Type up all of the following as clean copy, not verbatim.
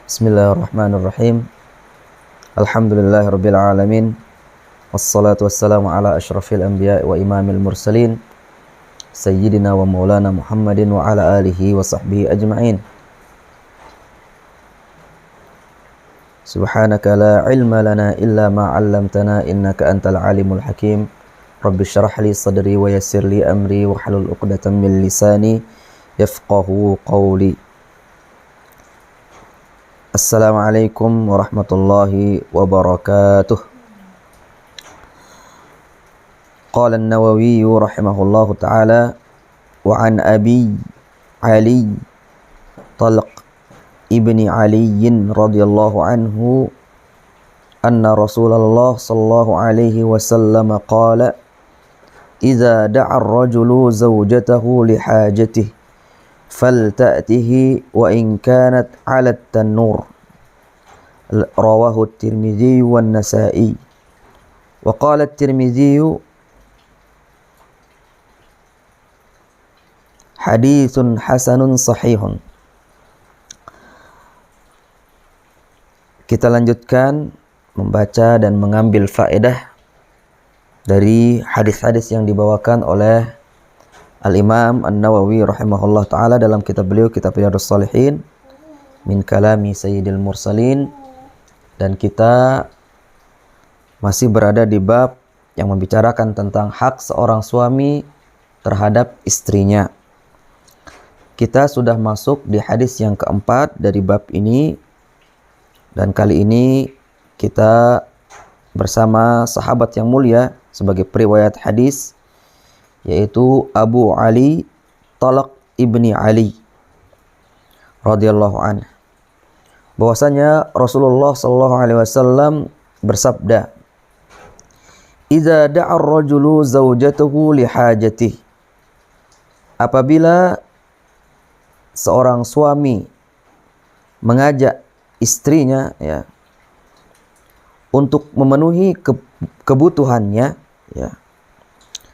Bismillahirrahmanirrahim. Alhamdulillahirabbil alamin. Wassalatu wassalamu ala asyrafil anbiya'i wa imamil mursalin sayyidina wa maulana Muhammadin wa ala alihi wa sahbihi ajma'in. Subhanaka la ilma lana illa ma 'allamtana innaka antal alimul hakim. Rabbi shrah li sadri wa yassir li amri wa hlul 'uqdatam min lisani yafqahu qawli. Assalamualaikum warahmatullahi wabarakatuh. Qala an-Nawawi rahimahullahu ta'ala wa an Abi Ali Talq ibni Ali radhiyallahu anhu anna Rasulullah sallallahu alaihi wasallam qala idza da'a ar-rajulu zawjatahu li hajatihi falta'tihi wa in kanat 'ala at-tannur. Rawahu at-Tirmidzi wan Nasa'i. Wa qala at-Tirmidzi haditsun hasanun sahihun. Kita lanjutkan membaca dan mengambil faedah dari hadis-hadis yang dibawakan oleh Al-Imam An-Nawawi rahimahullah ta'ala dalam kitab beliau, Kitab Riyadhus Shalihin min kalami Sayyidil Mursalin. Dan kita masih berada di bab yang membicarakan tentang hak seorang suami terhadap istrinya. Kita sudah masuk di hadis yang keempat dari bab ini, dan kali ini kita bersama sahabat yang mulia sebagai periwayat hadis, yaitu Abu Ali Talq ibni Ali radhiyallahu anhu, bahwasanya Rasulullah sallallahu alaihi wasallam bersabda, "Idza da'a ar-rajulu zawjatahu li hajatihi." Apabila seorang suami mengajak istrinya untuk memenuhi kebutuhannya,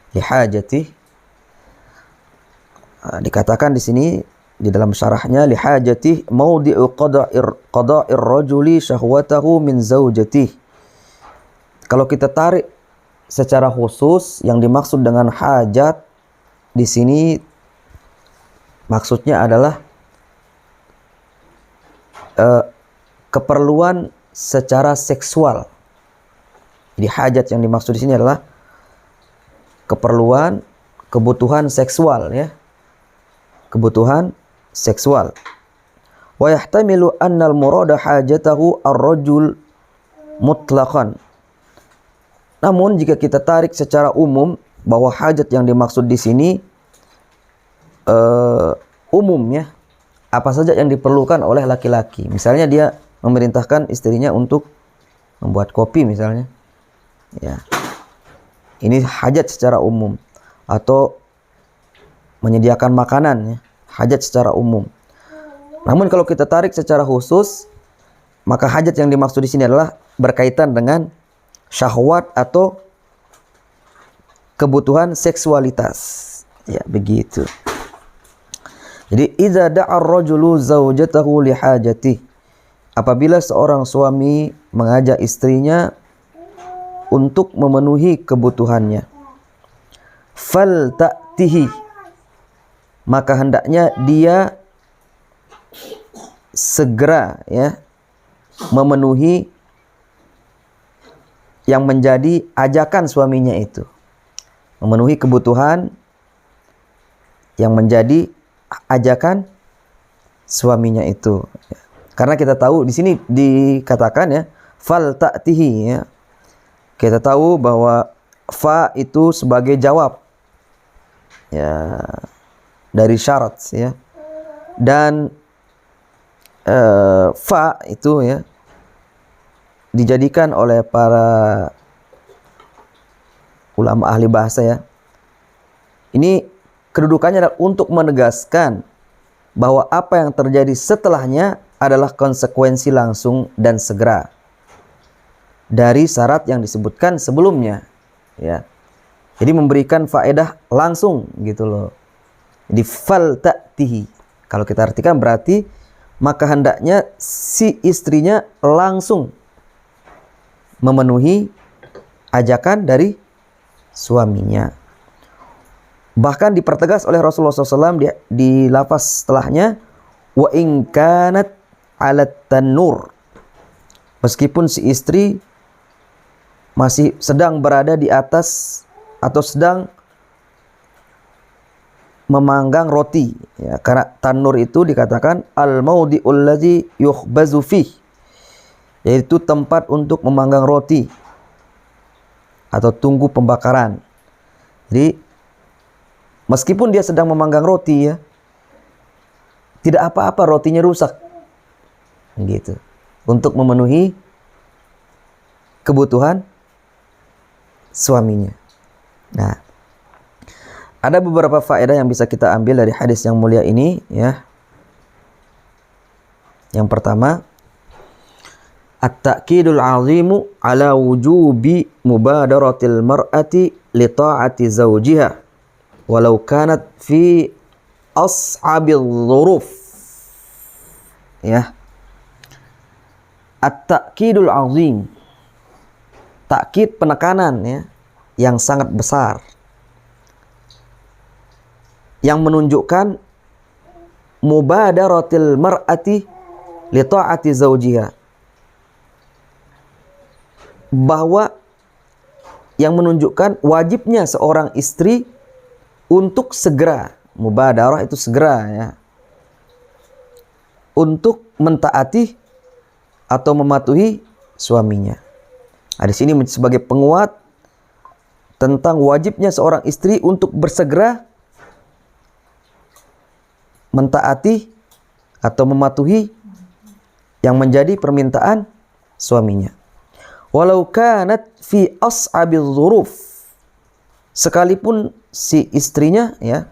lihajati, dikatakan di sini di dalam syarahnya, lihajati maudi'u qada'ir rajuli syahwatahu min zaujatihi. Kalau kita tarik secara khusus, yang dimaksud dengan hajat di sini maksudnya adalah keperluan secara seksual. Jadi hajat yang dimaksud di sini adalah keperluan, kebutuhan seksual, kebutuhan seksual. Wa yahtamilu anna al-murada hajatahu ar-rajul mutlaqan. Namun jika kita tarik secara umum bahwa hajat yang dimaksud di sini umumnya apa saja yang diperlukan oleh laki-laki. Misalnya dia memerintahkan istrinya untuk membuat kopi misalnya. Ini hajat secara umum, atau menyediakan makanan, hajat secara umum. Namun kalau kita tarik secara khusus, maka hajat yang dimaksud di sini adalah berkaitan dengan syahwat atau kebutuhan seksualitas. Begitu. Jadi idza da'a ar-rajulu zawjatahu li hajatihi, apabila seorang suami mengajak istrinya untuk memenuhi kebutuhannya, fal ta'tihi, maka hendaknya dia segera memenuhi yang menjadi ajakan suaminya itu, memenuhi kebutuhan yang menjadi ajakan suaminya itu. Karena kita tahu di sini dikatakan fal ta'tihi, kita tahu bahwa fa itu sebagai jawab dari syarat, dan fa itu dijadikan oleh para ulama ahli bahasa ini kedudukannya adalah untuk menegaskan bahwa apa yang terjadi setelahnya adalah konsekuensi langsung dan segera dari syarat yang disebutkan sebelumnya. Jadi memberikan faedah langsung gitu loh. Di fal ta'tihi, kalau kita artikan berarti maka hendaknya si istrinya langsung memenuhi ajakan dari suaminya. Bahkan dipertegas oleh Rasulullah SAW di lafaz setelahnya, wa in kanat alat tanur, meskipun si istri masih sedang berada di atas atau sedang memanggang roti, ya, karena tanur itu dikatakan al-maudi'ul ladzi yukhbazu fih, yaitu tempat untuk memanggang roti atau tunggu pembakaran. Jadi meskipun dia sedang memanggang roti, ya, tidak apa-apa rotinya rusak, gitu, untuk memenuhi kebutuhan suaminya. Nah, ada beberapa faedah yang bisa kita ambil dari hadis yang mulia ini, ya. Yang pertama, at-ta'kidul 'azimu ala wujubi mubadaratil mar'ati li ta'ati zawjiha walau kanat fi ashabil dhuruf. Ya. At-ta'kidul 'azim. Takkid, penekanan, ya, yang sangat besar, yang menunjukkan mubadaratil mar'ati li ta'ati zawjiha, bahwa yang menunjukkan wajibnya seorang istri untuk segera, mubadarah itu segera, ya, untuk mentaati atau mematuhi suaminya. Nah, di sini sebagai penguat tentang wajibnya seorang istri untuk bersegera mentaati atau mematuhi yang menjadi permintaan suaminya. Walau kanat fi as'abil dzuruf, sekalipun si istrinya, ya,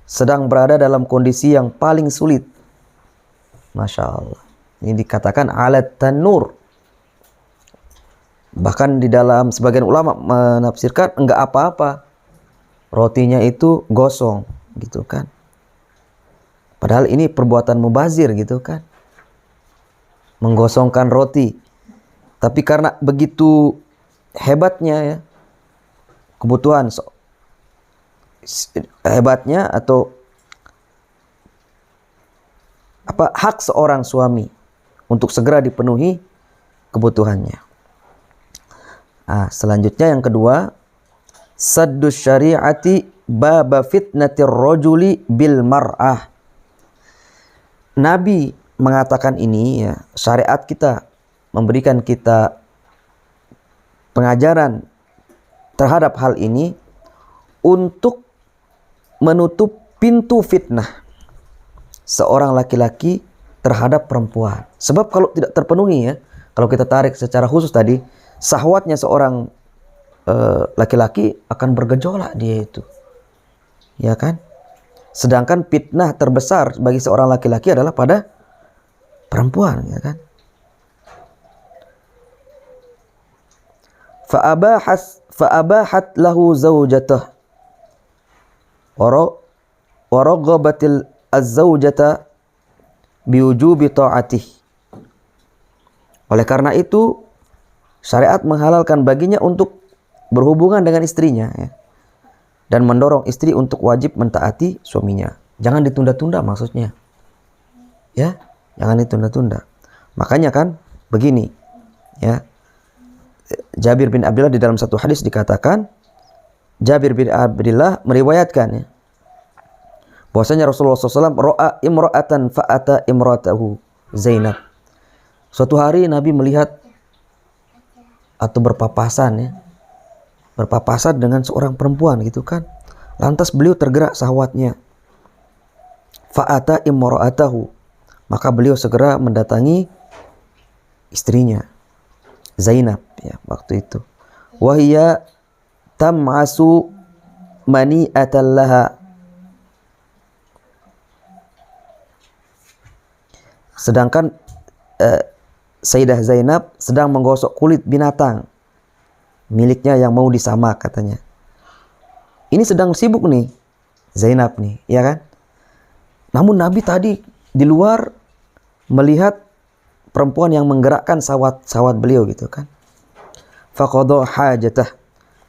sedang berada dalam kondisi yang paling sulit. Masya Allah. Ini dikatakan alat tanur. Bahkan di dalam sebagian ulama menafsirkan enggak apa-apa rotinya itu gosong, gitu kan. Padahal ini perbuatan mubazir, gitu kan, menggosongkan roti. Tapi karena begitu hebatnya, ya, kebutuhan hebatnya atau hak seorang suami untuk segera dipenuhi kebutuhannya. Nah, selanjutnya yang kedua, saddus syari'ati baba fitnatir rajuli bil mar'ah. Nabi mengatakan ini, ya, syariat kita memberikan kita pengajaran terhadap hal ini untuk menutup pintu fitnah seorang laki-laki terhadap perempuan. Sebab kalau tidak terpenuhi, ya, kalau kita tarik secara khusus tadi, syahwatnya seorang laki-laki akan bergejolak dia itu, ya kan? Sedangkan fitnah terbesar bagi seorang laki-laki adalah pada perempuan, ya kan? Fa'abahat lahu zawjatah wa raghabatil az-zawjata biwujubi ta'atih. Oleh karena itu, syariat menghalalkan baginya untuk berhubungan dengan istrinya, ya, dan mendorong istri untuk wajib mentaati suaminya. Jangan ditunda-tunda, maksudnya, ya, jangan ditunda-tunda. Makanya kan begini, ya, Jabir bin Abdullah di dalam satu hadis dikatakan, Jabir bin Abdullah meriwayatkan, ya, bahwasanya Rasulullah SAW ro'a imra'atan fa'ata imra'atahu Zainab. Suatu hari Nabi melihat atau berpapasan, ya, berpapasan dengan seorang perempuan, gitu kan. Lantas beliau tergerak syahwatnya. Fa'ata imra'atahu, maka beliau segera mendatangi istrinya Zainab, ya, waktu itu. Wahia tam'asu mani'atan laha, sedangkan Sayyidah Zainab sedang menggosok kulit binatang miliknya yang mau disamak, katanya. Ini sedang sibuk nih Zainab nih, ya kan? Namun Nabi tadi di luar melihat perempuan yang menggerakkan sawat beliau gitu kan. Faqadha hajatah.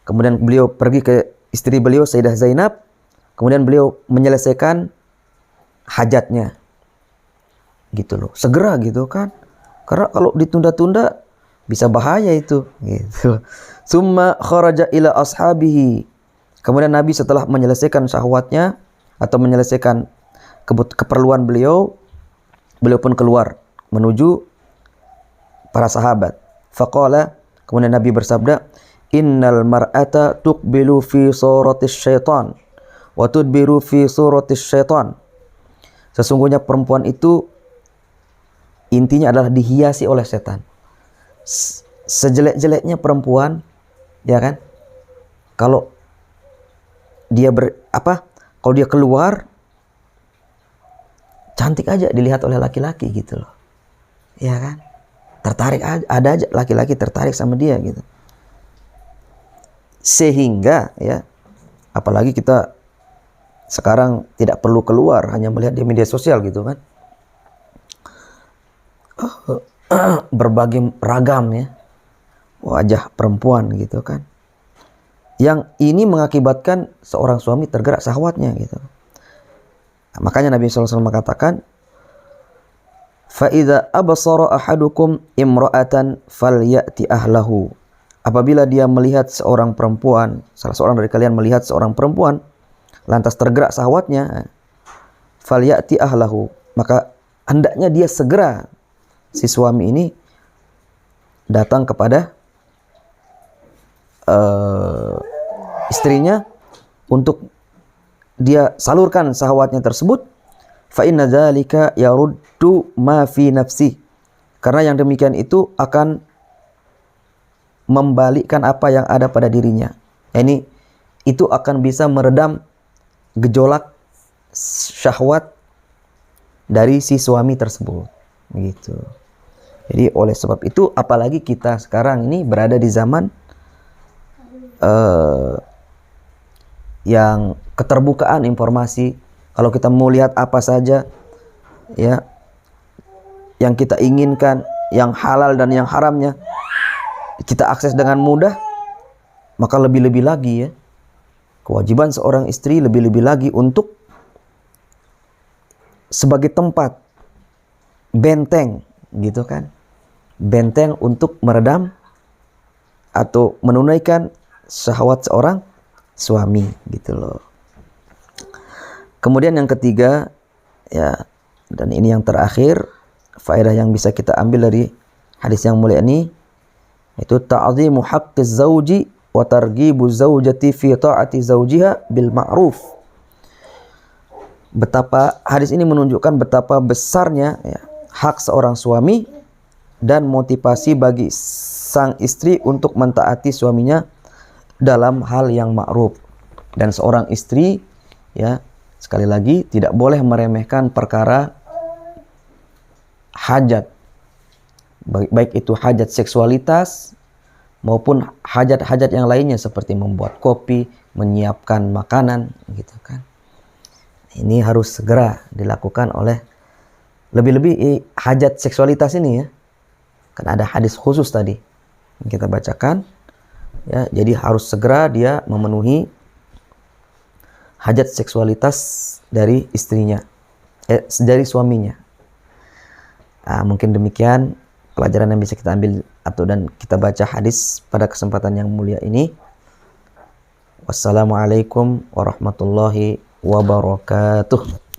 Kemudian beliau pergi ke istri beliau Sayyidah Zainab, kemudian beliau menyelesaikan hajatnya. Gitu loh. Segera gitu kan. Karena kalau ditunda-tunda bisa bahaya itu gitu. Summa kharaja ila ashabihi. Kemudian Nabi setelah menyelesaikan syahwatnya atau menyelesaikan keperluan beliau pun keluar menuju para sahabat. Faqala, kemudian Nabi bersabda, innal mar'ata tuqbilu fi suratis syaitan wa tudbiru fi suratis syaitan. Sesungguhnya perempuan itu intinya adalah dihiasi oleh setan. Sejelek-jeleknya perempuan, ya kan? Kalau dia kalau dia keluar cantik aja dilihat oleh laki-laki gitu loh. Ya kan? Tertarik ada aja laki-laki tertarik sama dia gitu. Sehingga ya, apalagi kita sekarang tidak perlu keluar, hanya melihat di media sosial gitu kan. Berbagai ragam ya wajah perempuan gitu kan. Yang ini mengakibatkan seorang suami tergerak syahwatnya gitu. Nah, makanya Nabi SAW mengatakan, فَإِذَا أَبَصَرَ أَحَدُكُمْ إِمْرَأَةً فَلْيَأْتِ أَهْلَهُ. Apabila dia melihat seorang perempuan, salah seorang dari kalian melihat seorang perempuan, lantas tergerak syahwatnya, فَلْيَأْتِ أَهْلَهُ. Maka hendaknya dia segera, si suami ini, datang kepada istrinya untuk dia salurkan syahwatnya tersebut. Fa inna dzalika yaruddu ma fi nafsi. Karena yang demikian itu akan membalikkan apa yang ada pada dirinya. Yani itu akan bisa meredam gejolak syahwat dari si suami tersebut. Gitu. Jadi oleh sebab itu, apalagi kita sekarang ini berada di zaman yang keterbukaan informasi. Kalau kita mau lihat apa saja ya yang kita inginkan, yang halal dan yang haramnya, kita akses dengan mudah, maka lebih-lebih lagi ya kewajiban seorang istri lebih-lebih lagi untuk sebagai tempat benteng gitu kan, benteng untuk meredam atau menunaikan syahwat seorang suami gitu loh. Kemudian yang ketiga ya, dan ini yang terakhir, faedah yang bisa kita ambil dari hadis yang mulia ini, itu ta'zimu haqqiz zauji wa targhibu zaujati fi ta'ati zaujiha bil ma'ruf. Betapa hadis ini menunjukkan betapa besarnya ya, hak seorang suami dan motivasi bagi sang istri untuk mentaati suaminya dalam hal yang ma'ruf. Dan seorang istri ya, sekali lagi tidak boleh meremehkan perkara hajat, baik itu hajat seksualitas maupun hajat-hajat yang lainnya seperti membuat kopi, menyiapkan makanan gitu kan. Ini harus segera dilakukan oleh, lebih-lebih hajat seksualitas ini ya, kan ada hadis khusus tadi yang kita bacakan ya. Jadi harus segera dia memenuhi hajat seksualitas dari istrinya, dari suaminya. Mungkin demikian pelajaran yang bisa kita ambil dan kita baca hadis pada kesempatan yang mulia ini. Wassalamualaikum warahmatullahi wabarakatuh.